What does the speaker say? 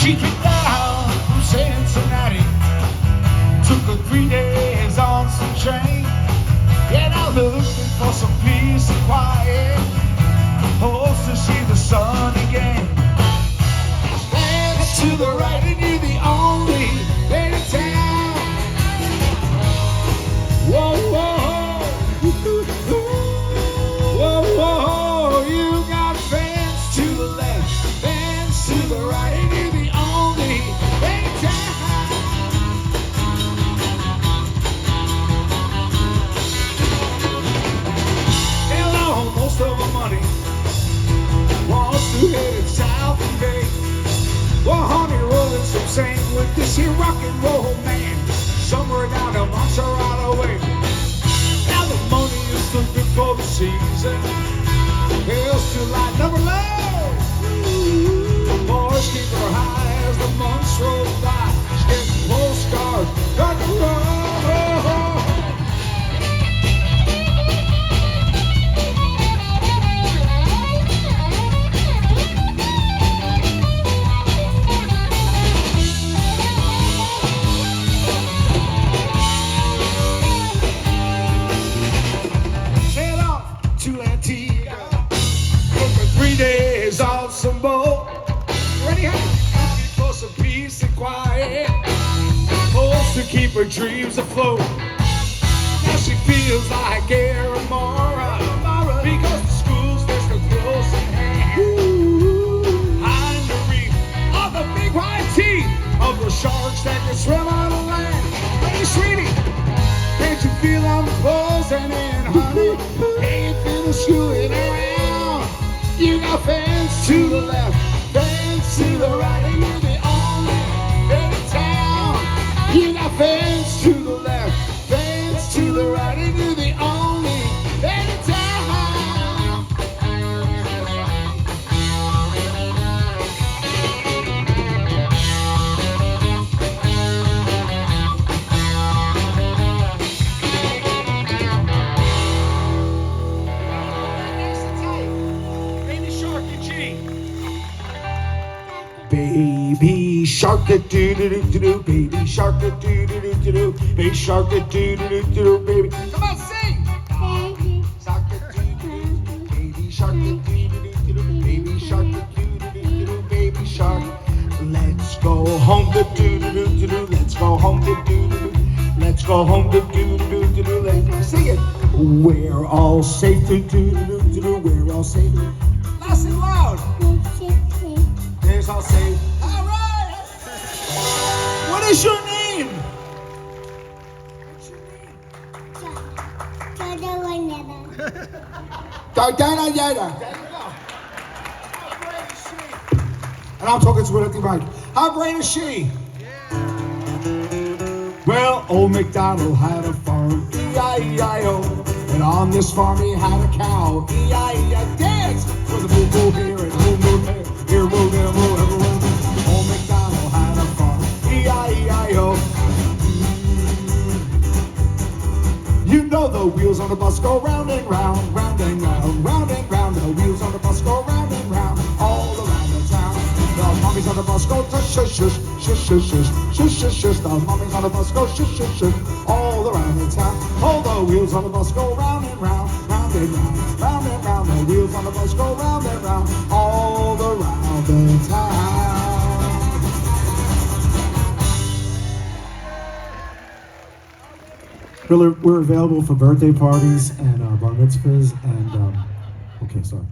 She came down from Cincinnati, took her 3 days on some train. Yeah, now looking for some peace and quiet, hopes to see the sun again. And to the right, and you're the only lady in town. Whoa, whoa, whoa, whoa, you got fans to the left, fans to the right, and you're the only lady in town. Most of her money wants to head south and bay. Well, honey, rolling some sand with this here rock and roll man, somewhere down to Montserrat away. Now the money is looking for the season, hell still light never low. The boys keep her high as the months roll by. She's getting postcards, rock and roll. For 3 days on some boat. Ready, honey? Looking for some peace and quiet, hopes to keep her dreams afloat. Now she feels like Aramora, because the schools they're so close at hand. Behind the reef of the big white teeth of the sharks that can swim on the land. Hey, sweetie, can't you feel I'm closing in, honey? Ain't been screwing around. You got fans to the left, fans to the right, and you're the only in town. You got fans to the left, fans to the right, and you're the only in town. Baby shark a doo doo doo doo doo, baby shark a doo doo doo doo doo, baby shark a doo doo doo doo doo, baby. Come on, sing. Baby shark a doo doo doo, baby shark a doo doo doo doo, baby shark a doo doo doo doo, baby shark. Let's go home to doo doo doo doo doo, let's go home to doo doo doo, let's go home to doo doo doo doo, let's sing it. We're all safe to doo doo doo doo, we're all safe. Nice and loud. There's all safe. All right. What is your name? What's your name? Dardana Yada. There you go. How great is she? And I'm talking to her at the mic. How great is she? Yeah. Well, old McDonald had a farm, E-I-E-I-O. And on this farm he had a cow, E-I-E-I. Dance for the boo-boo here and boo-boo there. Here, woo, there, woo, everyone. Old McDonald had a farm, E-I-E-I-O. You know the wheels on the bus go round and round, round and round, round and round. The wheels on the bus go round and round, all around the town. The mummies on the bus go shush, shush, shush, shush, shush, shush, shush, shush. The mummies on the bus go shush, shush, shush, all around the town. All the wheels on the bus go round and round, round and round, round and round. The wheels on the bus go round and round, all around the town. We're available for birthday parties and bar mitzvahs and okay, sorry.